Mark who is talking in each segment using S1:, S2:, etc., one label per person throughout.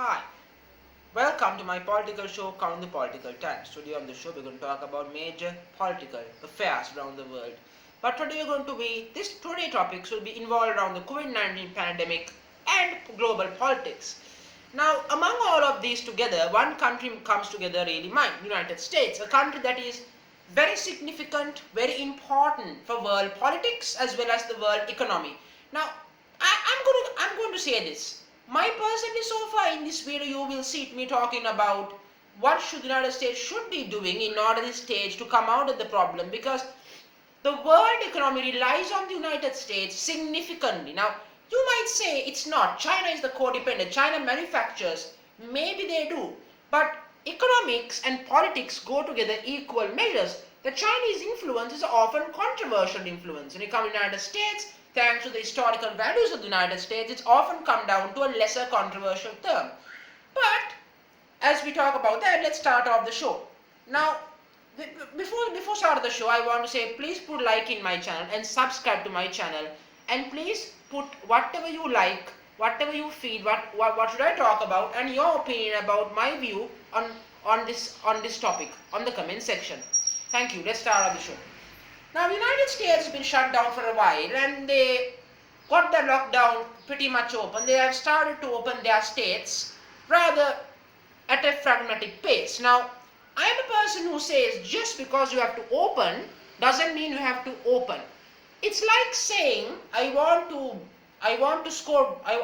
S1: Hi, welcome to my political show, Kavindu Political Times. Today on the show, we're going to talk about major political affairs around the world. But today, today topics will be involved around the COVID-19 pandemic and global politics. Now, among all of these together, one country comes together really mind, United States, a country that is very significant, very important for world politics as well as the world economy. Now, I'm going to say this. My personally, so far in this video, you will see me talking about what should the United States should be doing in order this stage to come out of the problem, because the world economy relies on the United States significantly. Now, you might say it's not. China is the codependent. China manufactures. Maybe they do. But economics and politics go together equal measures. The Chinese influence is often controversial influence. When you come to the United States, thanks to the historical values of the United States, it's often come down to a lesser controversial term. But as we talk about that, let's start off the show. Now, before start of the show, I want to say please put like in my channel and subscribe to my channel, and please put whatever you like, whatever you feel, what should I talk about, and your opinion about my view on this topic on the comment section. Thank you. Let's start on the show. Now, the United States has been shut down for a while, and they got the lockdown pretty much open. They have started to open their states rather at a pragmatic pace. Now, I am a person who says just because you have to open doesn't mean you have to open. It's like saying I want to score a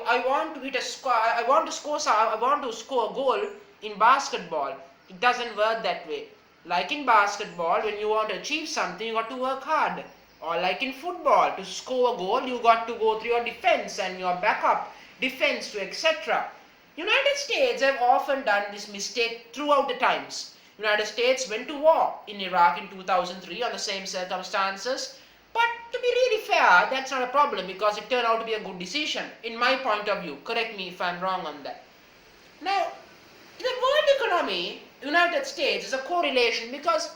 S1: goal in basketball. It doesn't work that way. Like in basketball, when you want to achieve something, you got to work hard. Or like in football, to score a goal, you got to go through your defense and your backup defense to etc. United States have often done this mistake throughout the times. United States went to war in Iraq in 2003 on the same circumstances. But to be really fair, that's not a problem because it turned out to be a good decision, in my point of view. Correct me if I'm wrong on that. Now, in the world economy, United States is a correlation because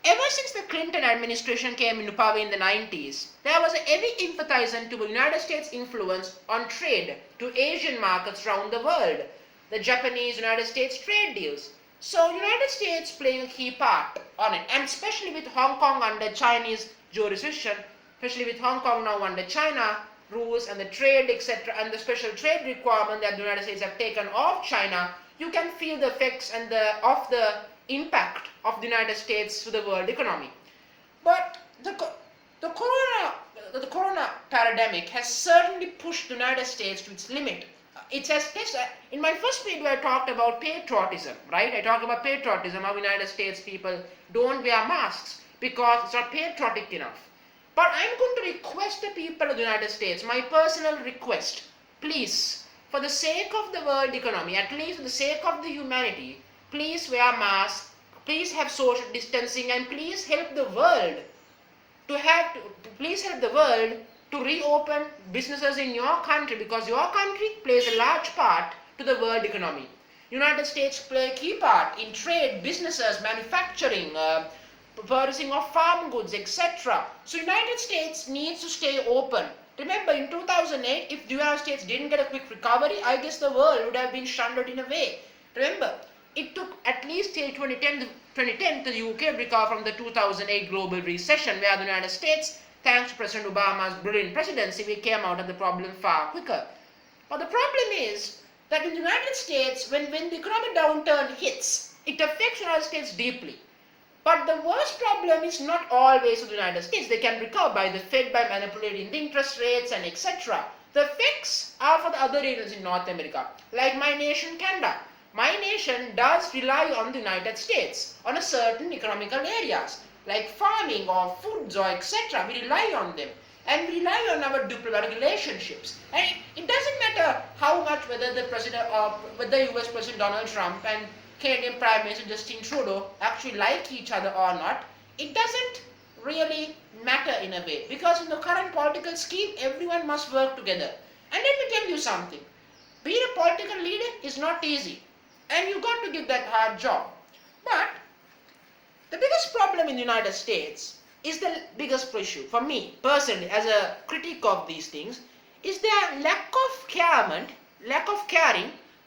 S1: ever since the Clinton administration came into power in the 90s, there was a heavy emphasis to the United States' influence on trade to Asian markets around the world. The Japanese-United States trade deals. So, United States playing a key part on it, and especially with Hong Kong under Chinese jurisdiction, especially with Hong Kong now under China rules and the trade etc. and the special trade requirement that the United States have taken off China, you can feel the effects and of the impact of the United States to the world economy. But the corona pandemic has certainly pushed the United States to its limit. In my first video I talked about patriotism, right? I talked about patriotism, how United States people don't wear masks because it's not patriotic enough. But I'm going to request the people of the United States, my personal request, please, for the sake of the world economy, at least for the sake of the humanity, please wear masks, please have social distancing, and please help the world to reopen businesses in your country, because your country plays a large part to the world economy. United States play a key part in trade, businesses, manufacturing, purchasing of farm goods, etc. So United States needs to stay open. Remember, in 2008, if the United States didn't get a quick recovery, I guess the world would have been shunted in a way. Remember, it took at least till 2010 to the UK recover from the 2008 global recession, where the United States, thanks to President Obama's brilliant presidency, we came out of the problem far quicker. But the problem is that in the United States, when the economic downturn hits, it affects the United States deeply. But the worst problem is not always with the United States. They can recover by the Fed, by manipulating the interest rates and etc. The effects are for the other regions in North America, like my nation, Canada. My nation does rely on the United States on a certain economical areas, like farming or foods or etc. We rely on them. And we rely on our diplomatic relationships. And it doesn't matter how much whether the US President Donald Trump and Canadian Prime Minister Justin Trudeau actually like each other or not, it doesn't really matter in a way, because in the current political scheme, everyone must work together. And let me tell you something, being a political leader is not easy, and you got to give that hard job. But the biggest problem in the United States is the biggest issue for me personally as a critic of these things, is their lack of caring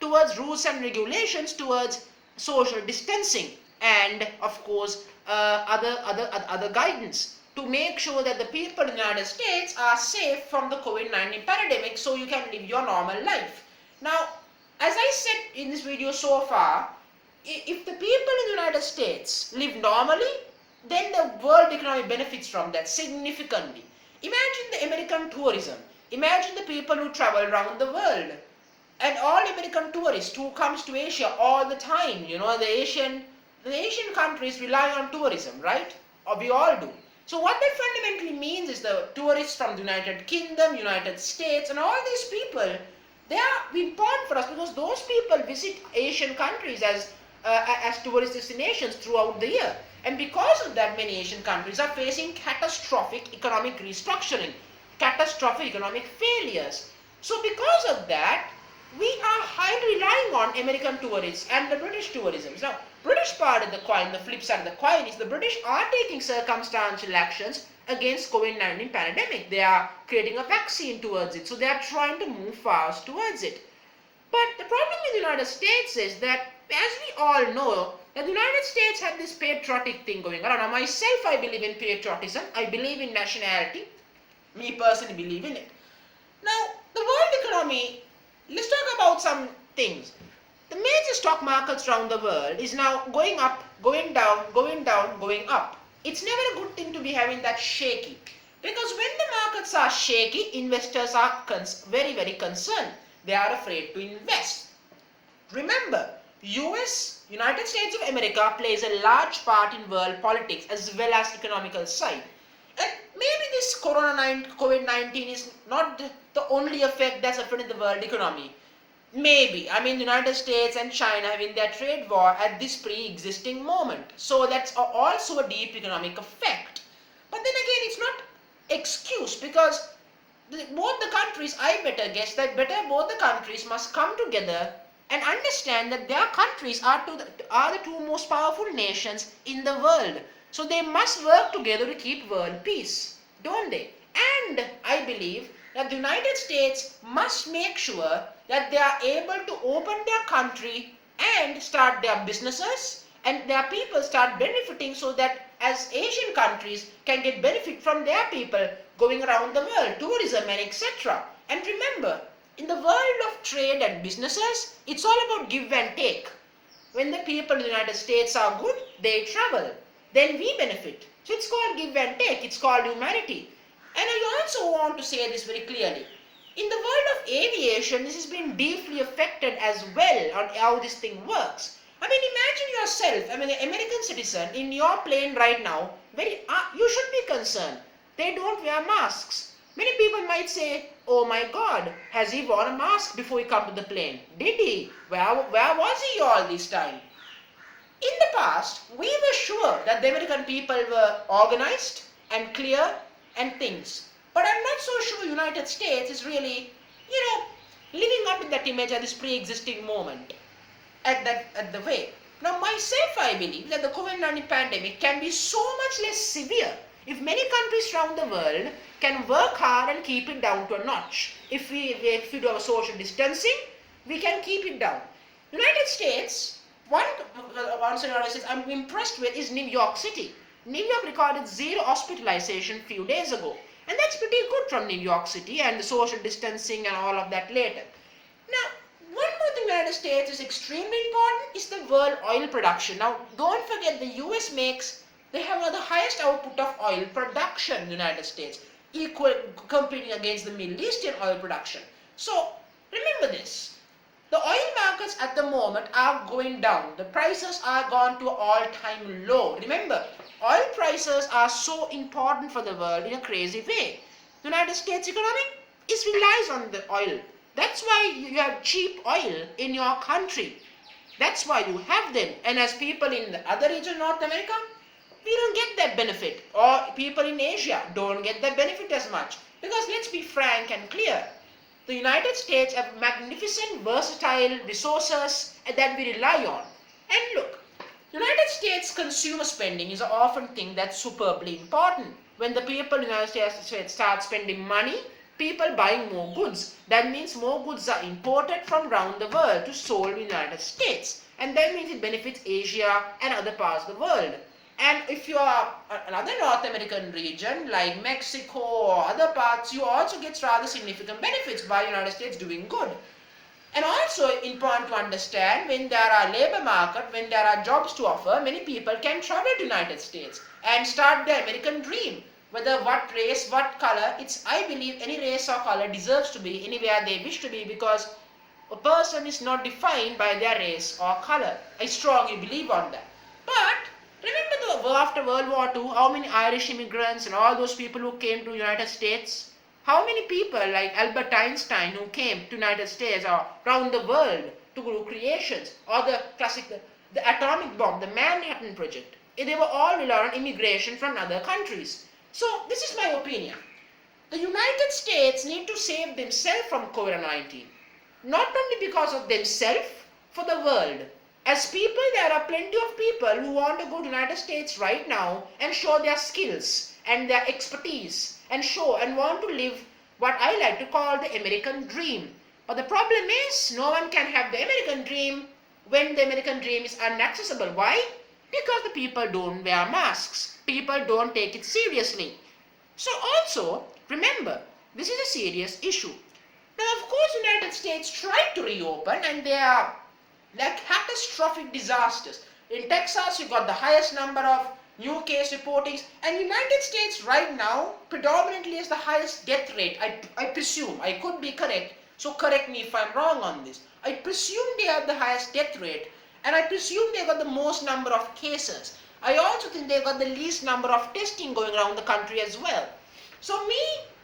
S1: towards rules and regulations, towards social distancing, and of course other guidance to make sure that the people in the United States are safe from the COVID-19 pandemic, so you can live your normal life. Now, as I said in this video so far, if the people in the United States live normally, then the world economy benefits from that significantly. Imagine the American tourism. Imagine the people who travel around the world. And all American tourists who comes to Asia all the time, the Asian countries rely on tourism, right? Or we all do. So what that fundamentally means is the tourists from the United Kingdom, United States, and all these people, they are important for us because those people visit Asian countries as tourist destinations throughout the year. And because of that, many Asian countries are facing catastrophic economic restructuring, catastrophic economic failures. So because of that, we are highly relying on American tourists and the British tourism. Now, British part of the coin, the flip side of the coin is the British are taking circumstantial actions against COVID-19 pandemic. They are creating a vaccine towards it. So they are trying to move fast towards it. But the problem with the United States is that, as we all know, that the United States had this patriotic thing going on. Now, myself, I believe in patriotism. I believe in nationality. Me personally believe in it. Now, the world economy, let's talk about some things. The major stock markets around the world is now going up, going down, going down, going up. It's never a good thing to be having that shaky. Because when the markets are shaky, investors are very, very concerned. They are afraid to invest. Remember, United States of America plays a large part in world politics as well as economical side. And maybe this COVID-19 is not the only effect that's affecting the world economy. Maybe. I mean, the United States and China having their trade war at this pre-existing moment. So that's also a deep economic effect. But then again, it's not excuse because both the countries, I better guess that both the countries must come together and understand that their countries are the two most powerful nations in the world. So they must work together to keep world peace, don't they? And I believe that the United States must make sure that they are able to open their country and start their businesses and their people start benefiting so that as Asian countries can get benefit from their people going around the world, tourism and etc. And remember, in the world of trade and businesses, it's all about give and take. When the people in the United States are good, they travel. Then we benefit. So it's called give and take. It's called humanity. And I also want to say this very clearly. In the world of aviation, this has been deeply affected as well on how this thing works. I mean, imagine yourself, an American citizen in your plane right now, you should be concerned. They don't wear masks. Many people might say, oh my God, has he worn a mask before he come to the plane? Did he? Where was he all this time? In the past, we were sure that the American people were organized and clear and things. But I'm not so sure United States is really, living up to that image at this pre-existing moment, at the way. Now myself, I believe that the COVID-19 pandemic can be so much less severe if many countries around the world can work hard and keep it down to a notch. If we do our social distancing, we can keep it down. United States, one scenario I'm impressed with is New York City. New York recorded 0 hospitalization few days ago. And that's pretty good from New York City and the social distancing and all of that later. Now, one more thing in the United States is extremely important is the world oil production. Now, don't forget the US they have the highest output of oil production in the United States, competing against the Middle Eastern oil production. So, remember this. The oil markets at the moment are going down. The prices are gone to all-time low. Remember, oil prices are so important for the world in a crazy way. The United States economy relies on the oil. That's why you have cheap oil in your country. That's why you have them. And as people in the other region, North America, we don't get that benefit. Or people in Asia don't get that benefit as much. Because let's be frank and clear. The United States have magnificent, versatile resources that we rely on. And look, United States consumer spending is an often thing that's superbly important. When the people in the United States start spending money, People buying more goods. That means more goods are imported from around the world to sold in the United States. And that means it benefits Asia and other parts of the world. And if you are another North American region like Mexico or other parts, you also get rather significant benefits by the United States doing good. And also important to understand, when there are labor market, when there are jobs to offer, many people can travel to United States and start the American dream. Whether what race, what color, I believe any race or color deserves to be anywhere they wish to be, because a person is not defined by their race or color. I strongly believe on that. But remember after World War II, how many Irish immigrants and all those people who came to the United States? How many people like Albert Einstein who came to United States or around the world to do creations, or the atomic bomb, the Manhattan Project? They were all reliant on immigration from other countries. So this is my opinion. The United States need to save themselves from COVID-19. Not only because of themselves, for the world. As people, there are plenty of people who want to go to the United States right now and show their skills and their expertise and show and want to live what I like to call the American dream. But the problem is, no one can have the American dream when the American dream is inaccessible. Why? Because the people don't wear masks. People don't take it seriously. So also, remember, this is a serious issue. Now, of course, the United States tried to reopen, and there are like catastrophic disasters. In Texas, you got the highest number of new case reportings, and United States right now predominantly has the highest death rate. I presume, I could be correct, so correct me if I'm wrong on this. I presume they have the highest death rate, and I presume they got the most number of cases. I also think they got the least number of testing going around the country as well. So me,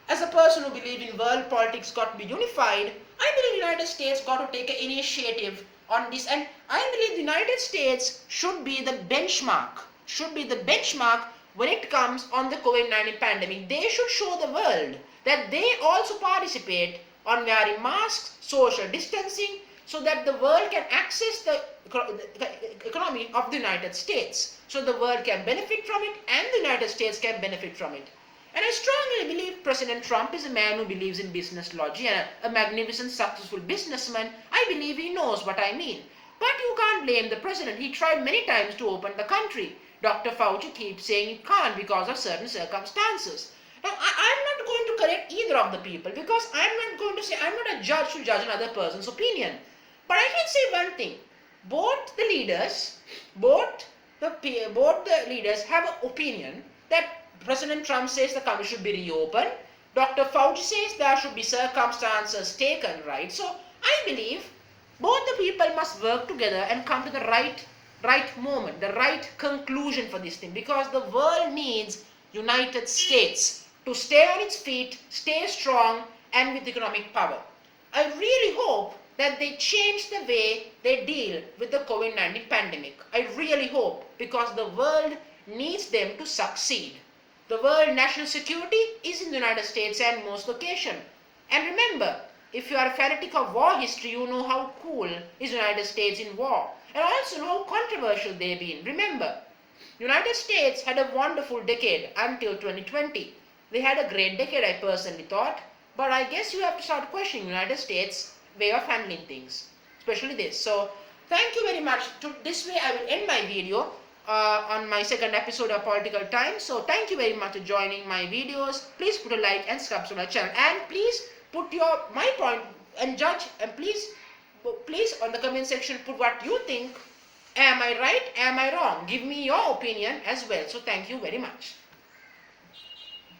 S1: as a person who believes in world politics got to be unified, I believe the United States got to take an initiative on this, and I believe the United States should be the benchmark when it comes on the COVID-19 pandemic. They should show the world that they also participate on wearing masks, social distancing, so that the world can access the economy of the United States. So the world can benefit from it and the United States can benefit from it. And I strongly believe President Trump is a man who believes in business logic and a magnificent, successful businessman. I believe he knows what I mean. But you can't blame the president. He tried many times to open the country. Dr. Fauci keeps saying it can't because of certain circumstances. Now, I'm not going to correct either of the people, because I'm not a judge to judge another person's opinion. But I can say one thing. Both the leaders have an opinion that President Trump says the country should be reopened. Dr. Fauci says there should be circumstances taken, right? So I believe both the people must work together and come to the right moment, the right conclusion for this thing, because the world needs United States to stay on its feet, stay strong, and with economic power. I really hope that they change the way they deal with the COVID-19 pandemic. I really hope, because the world needs them to succeed. The world national security is in the United States and most locations. And remember, if you are a fanatic of war history, you know how cool is the United States in war, and also know how controversial they've been. Remember, United States had a wonderful decade until 2020. They had a great decade, I personally thought, but I guess you have to start questioning United States' way of handling things, especially this. So thank you very much. This way I will end my video on my second episode of Political Times. So thank you very much for joining my videos. Please put a like and subscribe to my channel, and please put my point and judge, and please on the comment section put what you think. Am I right? Am I wrong? Give me your opinion as well. So thank you very much.